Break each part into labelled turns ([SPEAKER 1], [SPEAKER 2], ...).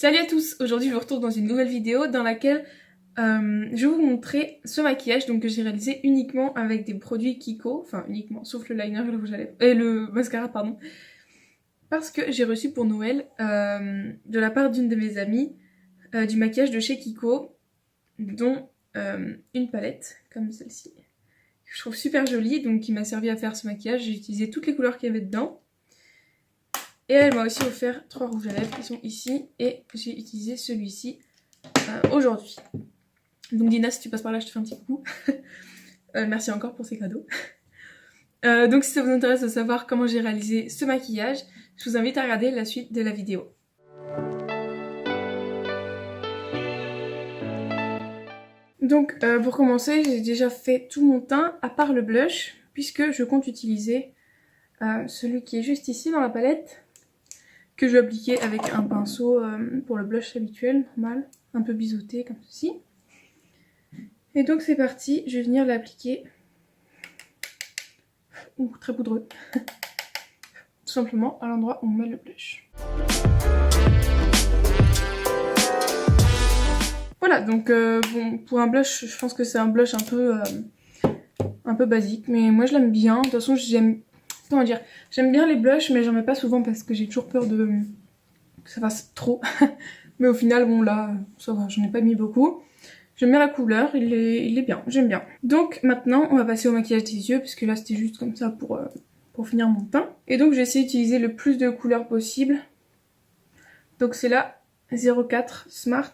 [SPEAKER 1] Salut à tous, aujourd'hui je vous retrouve dans une nouvelle vidéo dans laquelle je vais vous montrer ce maquillage donc, que j'ai réalisé uniquement avec des produits Kiko, enfin uniquement, sauf le liner et le rouge à lèvres, et le mascara pardon, parce que j'ai reçu pour Noël de la part d'une de mes amies du maquillage de chez Kiko, dont une palette comme celle-ci, que je trouve super jolie, donc qui m'a servi à faire ce maquillage. J'ai utilisé toutes les couleurs qu'il y avait dedans. Et elle m'a aussi offert 3 rouges à lèvres qui sont ici. Et j'ai utilisé celui-ci aujourd'hui. Donc Dina, si tu passes par là, je te fais un petit coucou. Merci encore pour ces cadeaux. Donc si ça vous intéresse de savoir comment j'ai réalisé ce maquillage, je vous invite à regarder la suite de la vidéo. Donc pour commencer, j'ai déjà fait tout mon teint à part le blush, puisque je compte utiliser celui qui est juste ici dans la palette, que je vais appliquer avec un pinceau pour le blush habituel, normal, un peu biseauté comme ceci. Et donc c'est parti, je vais venir l'appliquer, très poudreux, tout simplement à l'endroit où on met le blush. Voilà, donc bon, pour un blush, je pense que c'est un blush un peu basique, mais moi je l'aime bien. De toute façon, j'aime bien les blushs, mais j'en mets pas souvent parce que j'ai toujours peur que ça fasse trop. Mais au final, bon là, ça va, j'en ai pas mis beaucoup. J'aime bien la couleur, il est bien, j'aime bien. Donc maintenant, on va passer au maquillage des yeux, puisque là c'était juste comme ça pour finir mon teint. Et donc j'ai essayé d'utiliser le plus de couleurs possible. Donc c'est la 04 Smart.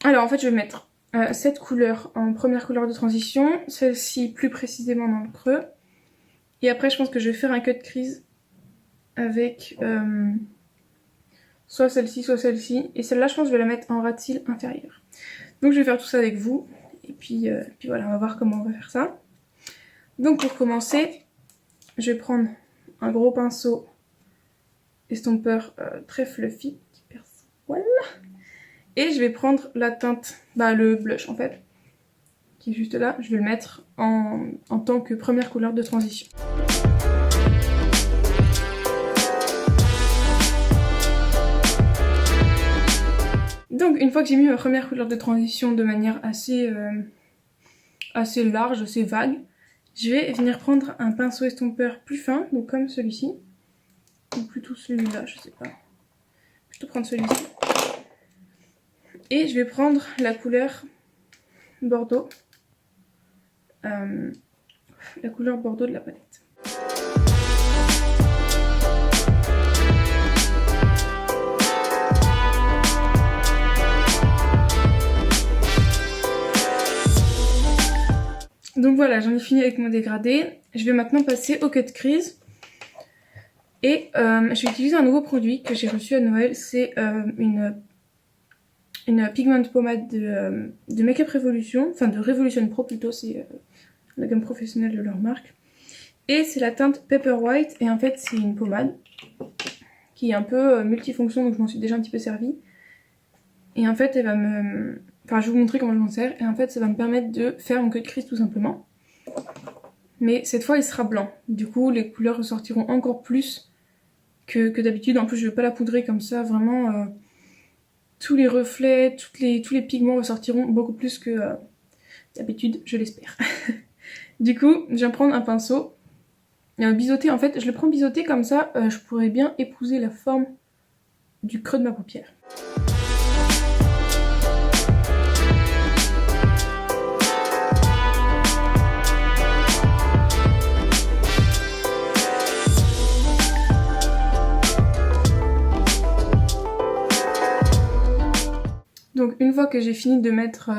[SPEAKER 1] Alors en fait, je vais mettre cette couleur en première couleur de transition, celle-ci plus précisément dans le creux. Et après, je pense que je vais faire un cut crease avec soit celle-ci, soit celle-ci. Et celle-là, je pense que je vais la mettre en ras de cils inférieur. Donc je vais faire tout ça avec vous. Et puis voilà, on va voir comment on va faire ça. Donc pour commencer, je vais prendre un gros pinceau estompeur très fluffy qui perce. Voilà. Et je vais prendre la teinte, le blush en fait, qui est juste là. Je vais le mettre en tant que première couleur de transition. Donc une fois que j'ai mis ma première couleur de transition de manière assez large, assez vague, je vais venir prendre un pinceau estompeur plus fin, donc comme celui-ci, ou plutôt celui-là, je sais pas. Je vais prendre celui-ci. Et je vais prendre la couleur bordeaux, la couleur bordeaux de la palette. Donc voilà, j'en ai fini avec mon dégradé. Je vais maintenant passer au cut crease. Et je vais utiliser un nouveau produit que j'ai reçu à Noël. C'est une pigment pommade de Make Up Revolution. Enfin de Revolution Pro plutôt, c'est la gamme professionnelle de leur marque. Et c'est la teinte Pepper White. Et en fait c'est une pommade qui est un peu multifonction, donc je m'en suis déjà un petit peu servie. Et en fait elle va me... Enfin, je vais vous montrer comment je m'en sers. Et en fait, ça va me permettre de faire mon cut crease tout simplement. Mais cette fois, il sera blanc. Du coup, les couleurs ressortiront encore plus que d'habitude. En plus, je ne vais pas la poudrer comme ça. Vraiment, tous les reflets, tous les pigments ressortiront beaucoup plus que d'habitude, je l'espère. Du coup, je vais prendre un pinceau. Et un biseauté, en fait, je le prends biseauté comme ça. Je pourrais bien épouser la forme du creux de ma paupière. Donc une fois que j'ai fini de mettre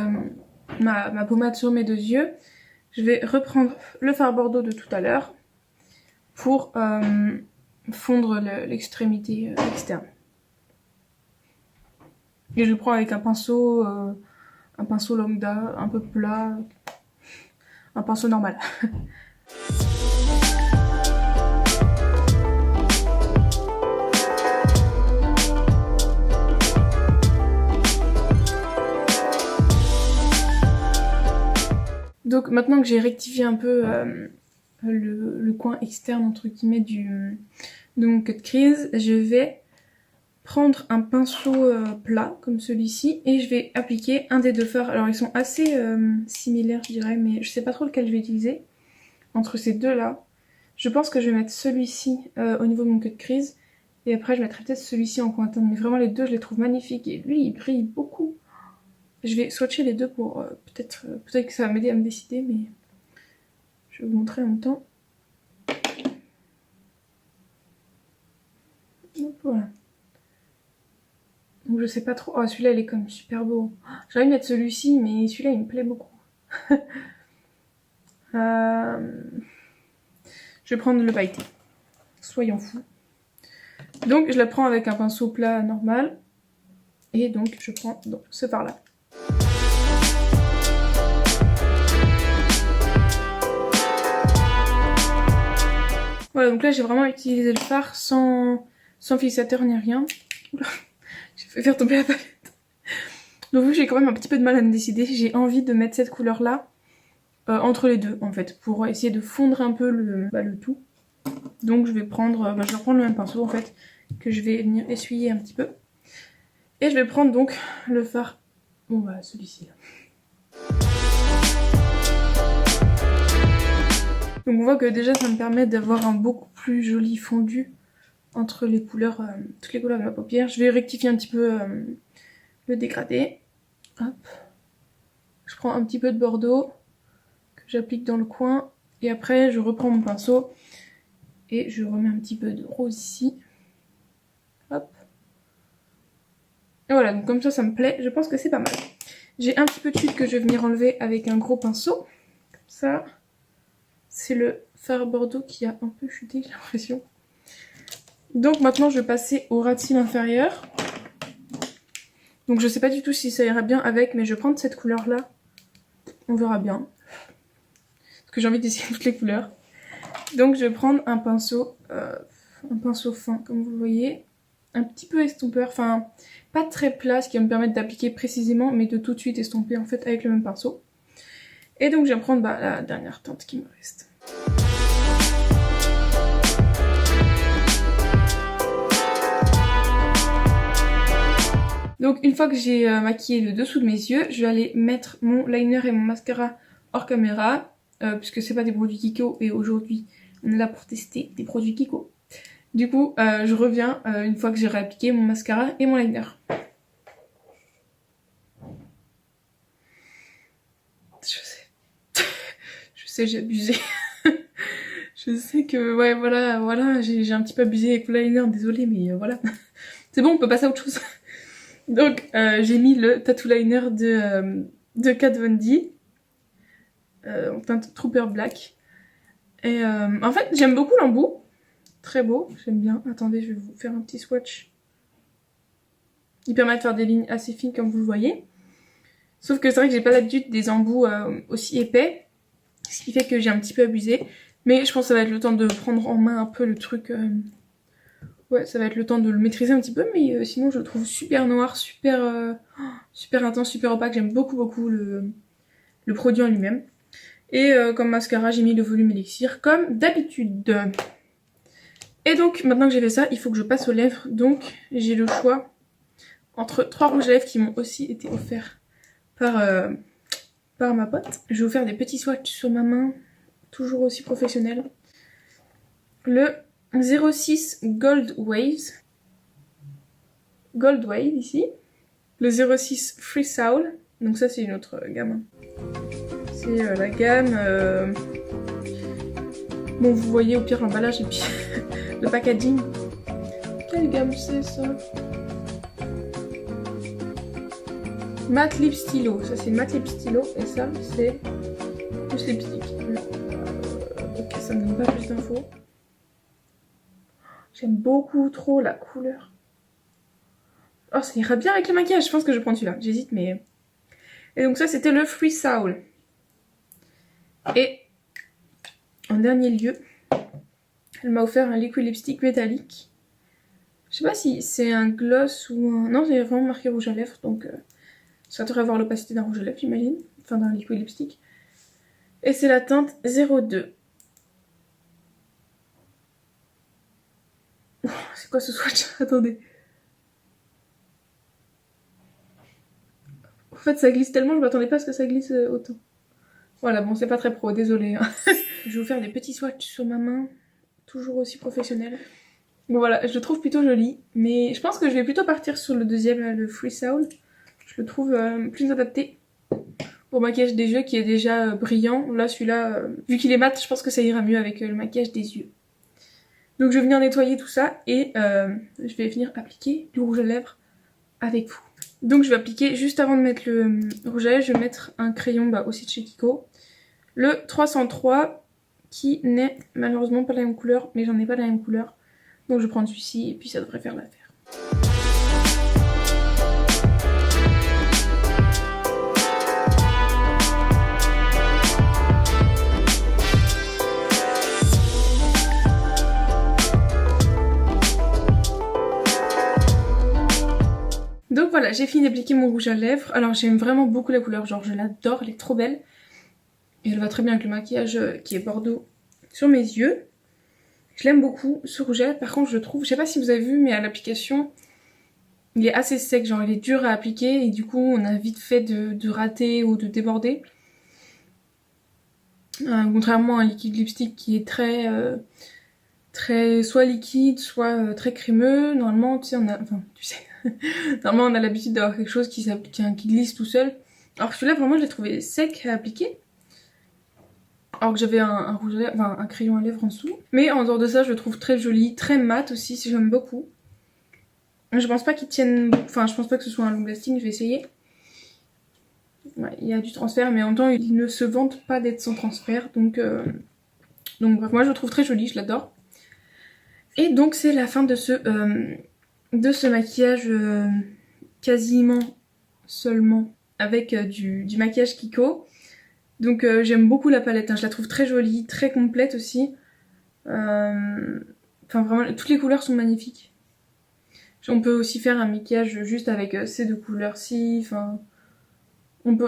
[SPEAKER 1] ma pommade sur mes deux yeux, je vais reprendre le fard bordeaux de tout à l'heure pour fondre l'extrémité externe. Et je le prends avec un pinceau lambda, un peu plat, un pinceau normal. Donc maintenant que j'ai rectifié un peu le coin externe entre guillemets de mon cut crease, je vais prendre un pinceau plat comme celui-ci et je vais appliquer un des deux fards. Alors ils sont assez similaires je dirais, mais je sais pas trop lequel je vais utiliser entre ces deux là. Je pense que je vais mettre celui-ci au niveau de mon queue de crise et après je mettrai peut-être celui-ci en coin interne, mais vraiment les deux je les trouve magnifiques et lui il brille beaucoup. Je vais swatcher les deux pour peut-être que ça va m'aider à me décider, mais je vais vous montrer en même temps. Donc voilà. Donc je sais pas trop. Oh celui-là il est quand même super beau. J'ai envie de mettre celui-ci mais celui-là il me plaît beaucoup. Je vais prendre le pailleté. Soyons fous. Donc je la prends avec un pinceau plat normal. Et donc je prends donc, ce fard là. Voilà donc là j'ai vraiment utilisé le fard sans fixateur ni rien. Oula, j'ai fait faire tomber la palette. Donc vu que j'ai quand même un petit peu de mal à me décider, j'ai envie de mettre cette couleur là entre les deux en fait, pour essayer de fondre un peu le tout. Donc je vais prendre le même pinceau en fait, que je vais venir essuyer un petit peu. Et je vais prendre donc le fard, bon bah celui-ci là. Donc on voit que déjà ça me permet d'avoir un beaucoup plus joli fondu entre les couleurs, toutes les couleurs de ma paupière. Je vais rectifier un petit peu le dégradé. Hop. Je prends un petit peu de bordeaux que j'applique dans le coin et après je reprends mon pinceau et je remets un petit peu de rose ici. Hop. Et voilà, donc comme ça me plaît, je pense que c'est pas mal. J'ai un petit peu de chute que je vais venir enlever avec un gros pinceau. Comme ça. C'est le fard bordeaux qui a un peu chuté, j'ai l'impression. Donc maintenant je vais passer au ras de cils inférieur. Donc je sais pas du tout si ça ira bien avec, mais je vais prendre cette couleur là. On verra bien. Parce que j'ai envie d'essayer toutes les couleurs. Donc je vais prendre un pinceau fin comme vous le voyez. Un petit peu estompeur, enfin pas très plat, ce qui va me permettre d'appliquer précisément, mais de tout de suite estomper en fait avec le même pinceau. Et donc je vais prendre la dernière teinte qui me reste. Donc une fois que j'ai maquillé le dessous de mes yeux, je vais aller mettre mon liner et mon mascara hors caméra, puisque c'est pas des produits Kiko et aujourd'hui on est là pour tester des produits Kiko. Du coup je reviens une fois que j'ai réappliqué mon mascara et mon liner. Je sais j'ai abusé. Je sais que ouais voilà j'ai un petit peu abusé avec le liner, désolée mais voilà. C'est bon, on peut passer à autre chose. Donc j'ai mis le tattoo liner de Kat Von D en teinte Trooper Black. Et en fait j'aime beaucoup l'embout, très beau, j'aime bien. Attendez, je vais vous faire un petit swatch. Il permet de faire des lignes assez fines comme vous le voyez. Sauf que c'est vrai que j'ai pas l'habitude des embouts aussi épais, ce qui fait que j'ai un petit peu abusé. Mais je pense que ça va être le temps de prendre en main un peu le truc. Ouais, ça va être le temps de le maîtriser un petit peu, mais sinon je le trouve super noir, super intense, super opaque. J'aime beaucoup le produit en lui-même. Et comme mascara, j'ai mis le volume élixir comme d'habitude. Et donc, maintenant que j'ai fait ça, il faut que je passe aux lèvres. Donc, j'ai le choix entre 3 rouges à lèvres qui m'ont aussi été offerts par ma pote. Je vais vous faire des petits swatchs sur ma main, toujours aussi professionnel. Le 06 Gold Waves. Gold Wave ici. Le 06 Free Soul. Donc ça c'est une autre gamme. C'est la gamme... Bon vous voyez au pire l'emballage et puis le packaging. Quelle gamme c'est ça? Matte Lip Stylo. Ça c'est Matte Lip Stylo et ça c'est plus lipstick. Ok, ça me donne pas plus d'infos. J'aime beaucoup trop la couleur. Oh, ça ira bien avec le maquillage. Je pense que je prends celui-là. J'hésite, mais... Et donc ça, c'était le Free Soul. Et en dernier lieu, elle m'a offert un liquid lipstick métallique. Je sais pas si c'est un gloss ou un... Non, c'est vraiment marqué rouge à lèvres, donc ça devrait avoir l'opacité d'un rouge à lèvres, j'imagine. Enfin, d'un liquid lipstick. Et c'est la teinte 02. C'est quoi ce swatch? Attendez. En fait ça glisse tellement, je m'attendais pas à ce que ça glisse autant. Voilà, bon c'est pas très pro, désolée. Hein. Je vais vous faire des petits swatchs sur ma main, toujours aussi professionnel. Bon voilà, je le trouve plutôt joli, mais je pense que je vais plutôt partir sur le deuxième, là, le Free Soul. Je le trouve plus adapté au maquillage des yeux qui est déjà brillant. Là celui-là, vu qu'il est mat, je pense que ça ira mieux avec le maquillage des yeux. Donc je vais venir nettoyer tout ça et je vais venir appliquer du rouge à lèvres avec vous. Donc je vais appliquer, juste avant de mettre le rouge à lèvres, je vais mettre un crayon aussi de chez Kiko. Le 303 qui n'est malheureusement pas la même couleur, mais j'en ai pas la même couleur. Donc je vais prendre celui-ci et puis ça devrait faire l'affaire. Donc voilà, j'ai fini d'appliquer mon rouge à lèvres. Alors j'aime vraiment beaucoup la couleur, genre je l'adore, elle est trop belle. Et elle va très bien avec le maquillage qui est bordeaux sur mes yeux. Je l'aime beaucoup ce rouge à lèvres, par contre je trouve, je sais pas si vous avez vu, mais à l'application, il est assez sec, genre il est dur à appliquer et du coup on a vite fait de rater ou de déborder. Contrairement à un liquide lipstick qui est très soit liquide, soit très crémeux, normalement tu sais normalement on a l'habitude d'avoir quelque chose qui glisse tout seul. Alors celui-là vraiment je l'ai trouvé sec à appliquer. Alors que j'avais un rouge à lèvres, enfin un crayon à lèvres en dessous. Mais en dehors de ça je le trouve très joli, très mat aussi, si j'aime beaucoup. Je pense pas qu'il tienne, enfin je pense pas que ce soit un long lasting, je vais essayer. Ouais, il y a du transfert mais en même temps il ne se vante pas d'être sans transfert. Donc bref, moi je le trouve très joli, je l'adore. Et donc c'est la fin de ce maquillage quasiment seulement avec du maquillage Kiko. Donc j'aime beaucoup la palette, hein. Je la trouve très jolie, très complète aussi. Enfin vraiment, toutes les couleurs sont magnifiques. On peut aussi faire un maquillage juste avec ces deux couleurs-ci. Enfin,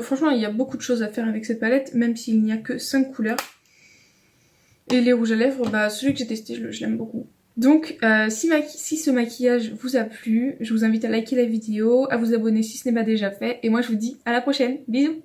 [SPEAKER 1] franchement, il y a beaucoup de choses à faire avec cette palette, même s'il n'y a que 5 couleurs. Et les rouges à lèvres, celui que j'ai testé, je l'aime beaucoup. Donc si ce maquillage vous a plu, je vous invite à liker la vidéo, à vous abonner si ce n'est pas déjà fait. Et moi je vous dis à la prochaine, bisous!